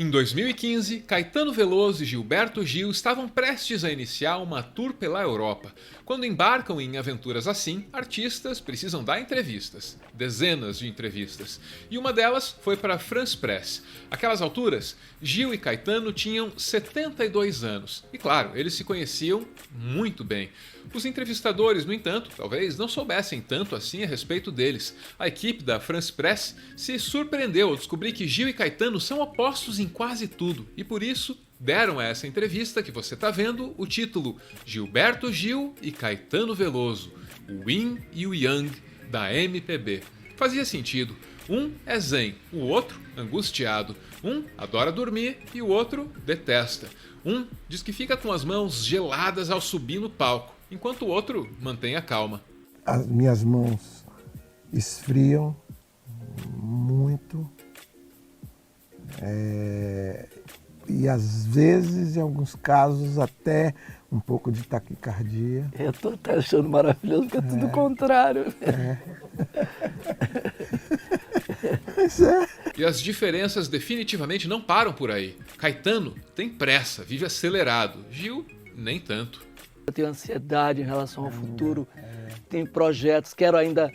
Em 2015, Caetano Veloso e Gilberto Gil estavam prestes a iniciar uma tour pela Europa. Quando embarcam em aventuras assim, artistas precisam dar entrevistas. Dezenas de entrevistas. E uma delas foi para a France Press. Aquelas alturas, Gil e Caetano tinham 72 anos. E claro, eles se conheciam muito bem. Os entrevistadores, no entanto, talvez não soubessem tanto assim a respeito deles. A equipe da France Press se surpreendeu ao descobrir que Gil e Caetano são opostos em quase tudo. E por isso, deram a essa entrevista que você está vendo o título Gilberto Gil e Caetano Veloso, o Yin e o Yang da MPB. Fazia sentido. Um é zen, o outro angustiado. Um adora dormir e o outro detesta. Um diz que fica com as mãos geladas ao subir no palco, enquanto o outro mantém a calma. As minhas mãos esfriam muito. E às vezes, em alguns casos, até um pouco de taquicardia. Eu estou até achando maravilhoso, porque é tudo o contrário. Mas é. E as diferenças definitivamente não param por aí. Caetano tem pressa, vive acelerado. Gil, nem tanto. Eu tenho ansiedade em relação ao futuro, tenho projetos, quero ainda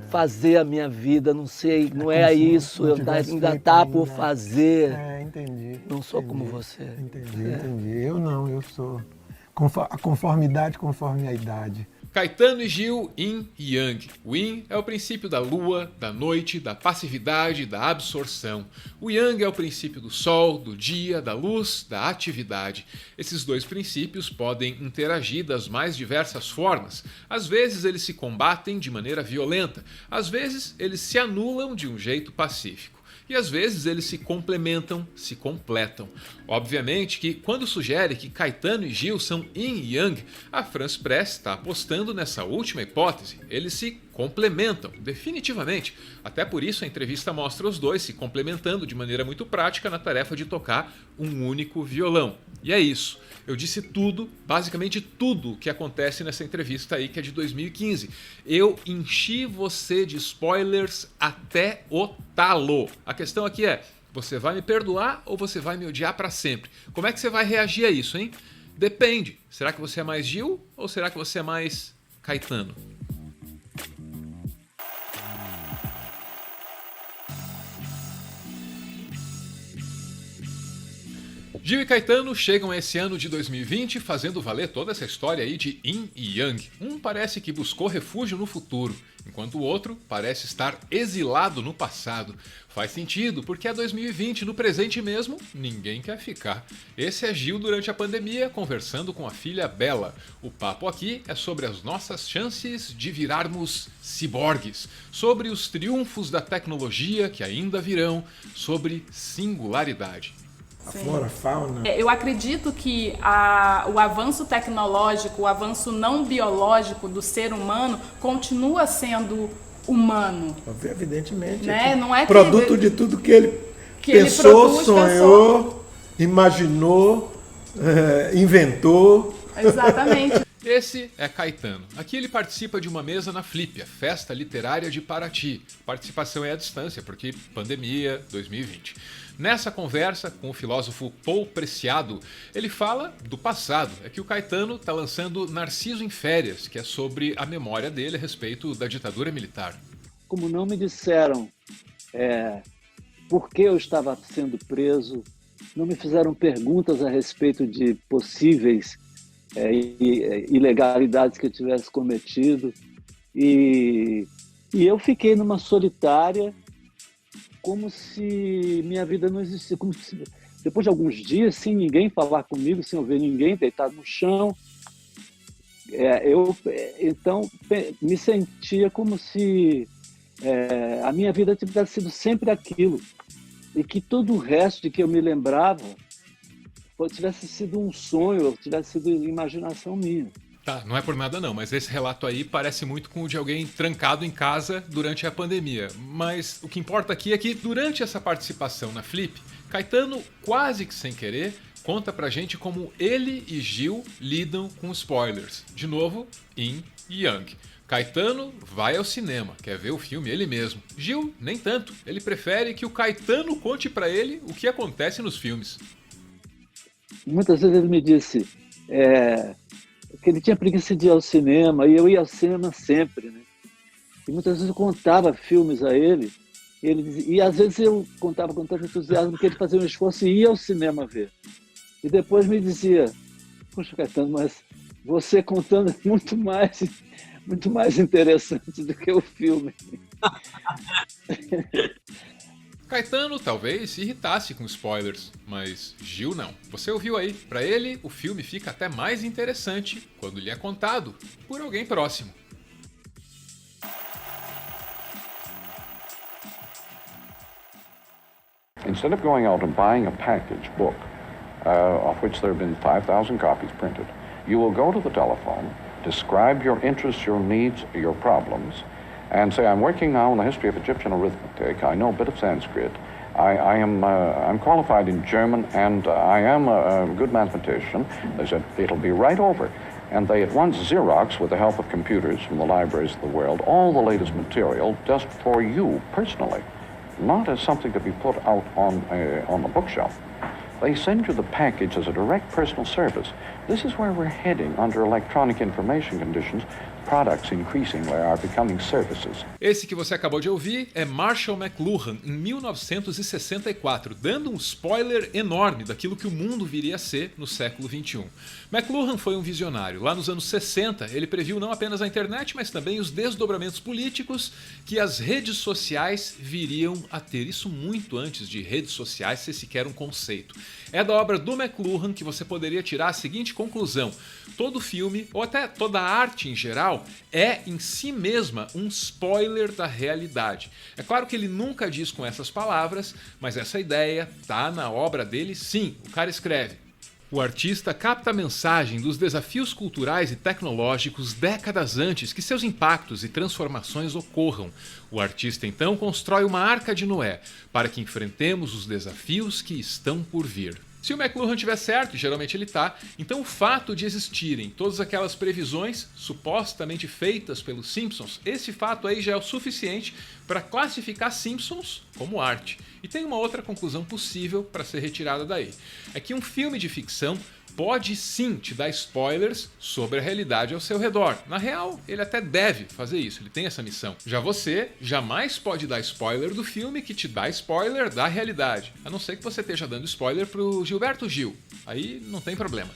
fazer a minha vida, não sei, não é isso, ainda tá por fazer. Entendi. Não sou como você. Entendi. Eu não, eu sou a conformidade conforme a idade. Caetano e Gil, Yin e Yang. O Yin é o princípio da lua, da noite, da passividade, da absorção. O Yang é o princípio do sol, do dia, da luz, da atividade. Esses dois princípios podem interagir das mais diversas formas. Às vezes eles se combatem de maneira violenta, às vezes eles se anulam de um jeito pacífico. E às vezes eles se complementam, se completam. Obviamente que quando sugere que Caetano e Gil são Yin e Yang, a France Press está apostando nessa última hipótese. Eles se complementam, definitivamente. Até por isso a entrevista mostra os dois se complementando de maneira muito prática na tarefa de tocar um único violão. E é isso. Eu disse tudo, basicamente tudo que acontece nessa entrevista aí, que é de 2015. Eu enchi você de spoilers até o talo. A questão aqui é, você vai me perdoar ou você vai me odiar pra sempre? Como é que você vai reagir a isso, hein? Depende. Será que você é mais Gil ou será que você é mais Caetano? Gil e Caetano chegam esse ano de 2020 fazendo valer toda essa história aí de Yin e Yang. Um parece que buscou refúgio no futuro, enquanto o outro parece estar exilado no passado. Faz sentido, porque é 2020, no presente mesmo, ninguém quer ficar. Esse é Gil durante a pandemia, conversando com a filha Bela. O papo aqui é sobre as nossas chances de virarmos ciborgues, sobre os triunfos da tecnologia que ainda virão, sobre singularidade. A flora, a fauna. Eu acredito que o avanço tecnológico, o avanço não biológico do ser humano continua sendo humano. Evidentemente. Né? Não é produto de tudo que ele pensou, sonhou, imaginou, inventou. Exatamente. Esse é Caetano. Aqui ele participa de uma mesa na Flip, a Festa Literária de Paraty. A participação é à distância, porque pandemia 2020. Nessa conversa com o filósofo Paul Preciado, ele fala do passado. É que o Caetano está lançando Narciso em Férias, que é sobre a memória dele a respeito da ditadura militar. Como não me disseram por que eu estava sendo preso, não me fizeram perguntas a respeito de possíveis ilegalidades que eu tivesse cometido. E eu fiquei numa solitária, como se minha vida não existisse. Como se, depois de alguns dias, sem ninguém falar comigo, sem eu ver ninguém, deitado no chão, então me sentia como se a minha vida tivesse sido sempre aquilo. E que todo o resto de que eu me lembrava tivesse sido um sonho, ou tivesse sido imaginação minha. Tá, não é por nada não, mas esse relato aí parece muito com o de alguém trancado em casa durante a pandemia. Mas o que importa aqui é que durante essa participação na Flip, Caetano, quase que sem querer, conta pra gente como ele e Gil lidam com spoilers. De novo, Yin e Yang. Caetano vai ao cinema, quer ver o filme ele mesmo. Gil, nem tanto. Ele prefere que o Caetano conte pra ele o que acontece nos filmes. Muitas vezes ele me disse que ele tinha preguiça de ir ao cinema, e eu ia ao cinema sempre, né? E muitas vezes eu contava filmes a ele, e às vezes eu contava com tanto entusiasmo que ele fazia um esforço e ia ao cinema ver. E depois me dizia: poxa, Caetano, mas você contando é muito mais interessante do que o filme. Caetano talvez se irritasse com spoilers, mas Gil não. Você ouviu aí, pra ele o filme fica até mais interessante quando lhe é contado por alguém próximo. Instead of going out and buying a package book, of which there have been 5,000 copies printed, you will go to the telephone, describe your interests, your needs, your problems, and say, I'm working now on the history of Egyptian arithmetic. I know a bit of Sanskrit. I'm qualified in German, and I am a good mathematician. They said, it'll be right over. And they at once Xerox, with the help of computers from the libraries of the world, all the latest material just for you personally, not as something to be put out on the bookshelf. They send you the package as a direct personal service. This is where we're heading under electronic information conditions. Products increasingly are becoming services. Esse que você acabou de ouvir é Marshall McLuhan, em 1964, dando um spoiler enorme daquilo que o mundo viria a ser no século XXI. McLuhan foi um visionário. Lá nos anos 60, ele previu não apenas a internet, mas também os desdobramentos políticos que as redes sociais viriam a ter. Isso muito antes de redes sociais ser sequer um conceito. É da obra do McLuhan que você poderia tirar a seguinte conclusão: todo filme, ou até toda a arte em geral, é em si mesma um spoiler da realidade. É claro que ele nunca diz com essas palavras, mas essa ideia tá na obra dele sim. O cara escreve: o artista capta a mensagem dos desafios culturais e tecnológicos décadas antes que seus impactos e transformações ocorram. O artista então constrói uma arca de Noé para que enfrentemos os desafios que estão por vir. Se o McLuhan tiver certo, e geralmente ele tá, então o fato de existirem todas aquelas previsões supostamente feitas pelos Simpsons, esse fato aí já é o suficiente para classificar Simpsons como arte. E tem uma outra conclusão possível para ser retirada daí. É que um filme de ficção pode sim te dar spoilers sobre a realidade ao seu redor. Na real, ele até deve fazer isso, ele tem essa missão. Já você jamais pode dar spoiler do filme que te dá spoiler da realidade. A não ser que você esteja dando spoiler pro Gilberto Gil. Aí não tem problema.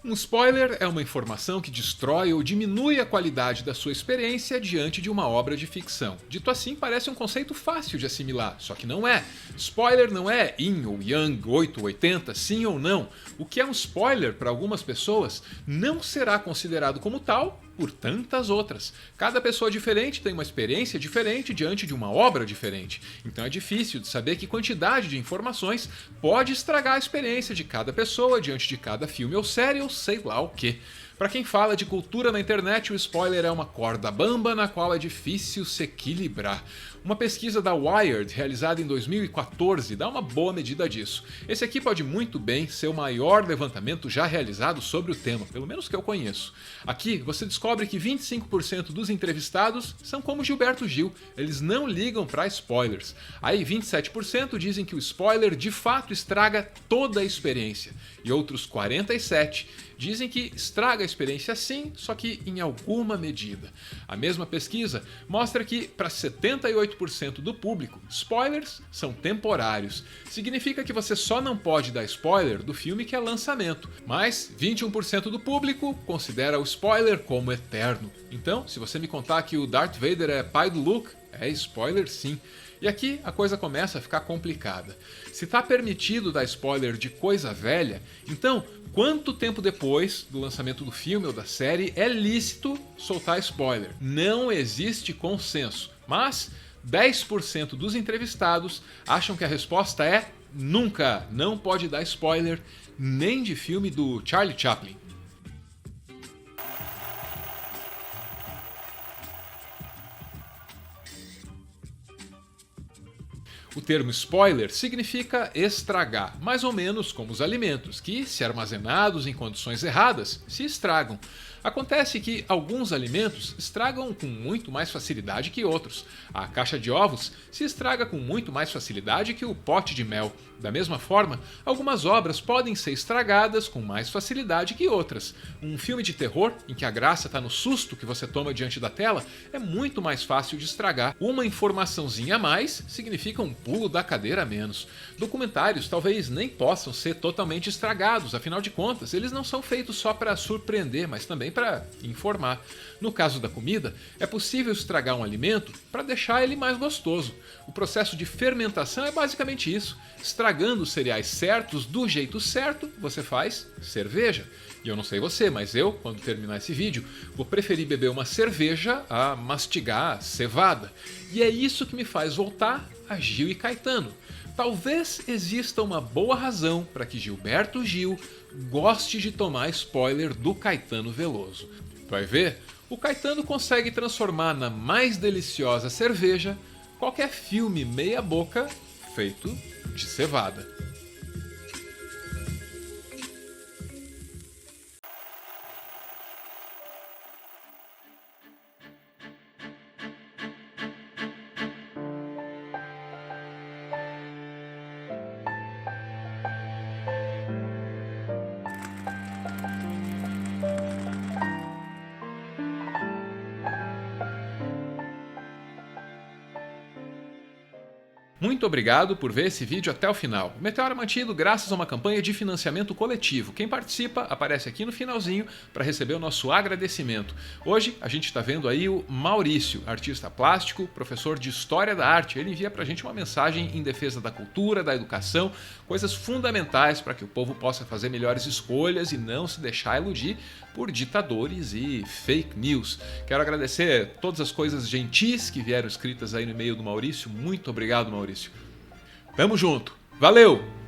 Um spoiler é uma informação que destrói ou diminui a qualidade da sua experiência diante de uma obra de ficção. Dito assim, parece um conceito fácil de assimilar, só que não é. Spoiler não é yin ou yang, 8 ou 80, sim ou não. O que é um spoiler para algumas pessoas não será considerado como tal por tantas outras. Cada pessoa diferente tem uma experiência diferente diante de uma obra diferente. Então é difícil de saber que quantidade de informações pode estragar a experiência de cada pessoa diante de cada filme ou série ou sei lá o que. Para quem fala de cultura na internet, o spoiler é uma corda bamba na qual é difícil se equilibrar. Uma pesquisa da Wired, realizada em 2014, dá uma boa medida disso. Esse aqui pode muito bem ser o maior levantamento já realizado sobre o tema, pelo menos que eu conheço. Aqui você descobre que 25% dos entrevistados são como Gilberto Gil, eles não ligam para spoilers. Aí 27% dizem que o spoiler de fato estraga toda a experiência. E outros 47% dizem que estraga a experiência sim, só que em alguma medida. A mesma pesquisa mostra que, para 78% do público, spoilers são temporários. Significa que você só não pode dar spoiler do filme que é lançamento, mas 21% do público considera o spoiler como eterno. Então, se você me contar que o Darth Vader é pai do Luke, é spoiler sim. E aqui a coisa começa a ficar complicada. Se tá permitido dar spoiler de coisa velha, então quanto tempo depois do lançamento do filme ou da série é lícito soltar spoiler? Não existe consenso, mas 10% dos entrevistados acham que a resposta é nunca, não pode dar spoiler nem de filme do Charlie Chaplin. O termo spoiler significa estragar, mais ou menos como os alimentos, que, se armazenados em condições erradas, se estragam. Acontece que alguns alimentos estragam com muito mais facilidade que outros. A caixa de ovos se estraga com muito mais facilidade que o pote de mel. Da mesma forma, algumas obras podem ser estragadas com mais facilidade que outras. Um filme de terror, em que a graça está no susto que você toma diante da tela, é muito mais fácil de estragar. Uma informaçãozinha a mais significa um pulo da cadeira a menos. Documentários talvez nem possam ser totalmente estragados, afinal de contas, eles não são feitos só para surpreender, mas também para informar. No caso da comida, é possível estragar um alimento para deixar ele mais gostoso. O processo de fermentação é basicamente isso. Estragando os cereais certos do jeito certo, você faz cerveja. E eu não sei você, mas eu, quando terminar esse vídeo, vou preferir beber uma cerveja a mastigar cevada. E é isso que me faz voltar a Gil e Caetano. Talvez exista uma boa razão para que Gilberto Gil goste de tomar spoiler do Caetano Veloso. Vai ver? O Caetano consegue transformar na mais deliciosa cerveja qualquer filme meia boca feito de cevada. Muito obrigado por ver esse vídeo até o final. O Meteoro é mantido graças a uma campanha de financiamento coletivo. Quem participa aparece aqui no finalzinho para receber o nosso agradecimento. Hoje a gente está vendo aí o Maurício, artista plástico, professor de História da Arte. Ele envia para a gente uma mensagem em defesa da cultura, da educação, coisas fundamentais para que o povo possa fazer melhores escolhas e não se deixar iludir por ditadores e fake news. Quero agradecer todas as coisas gentis que vieram escritas aí no e-mail do Maurício. Muito obrigado, Maurício. Tamo junto. Valeu!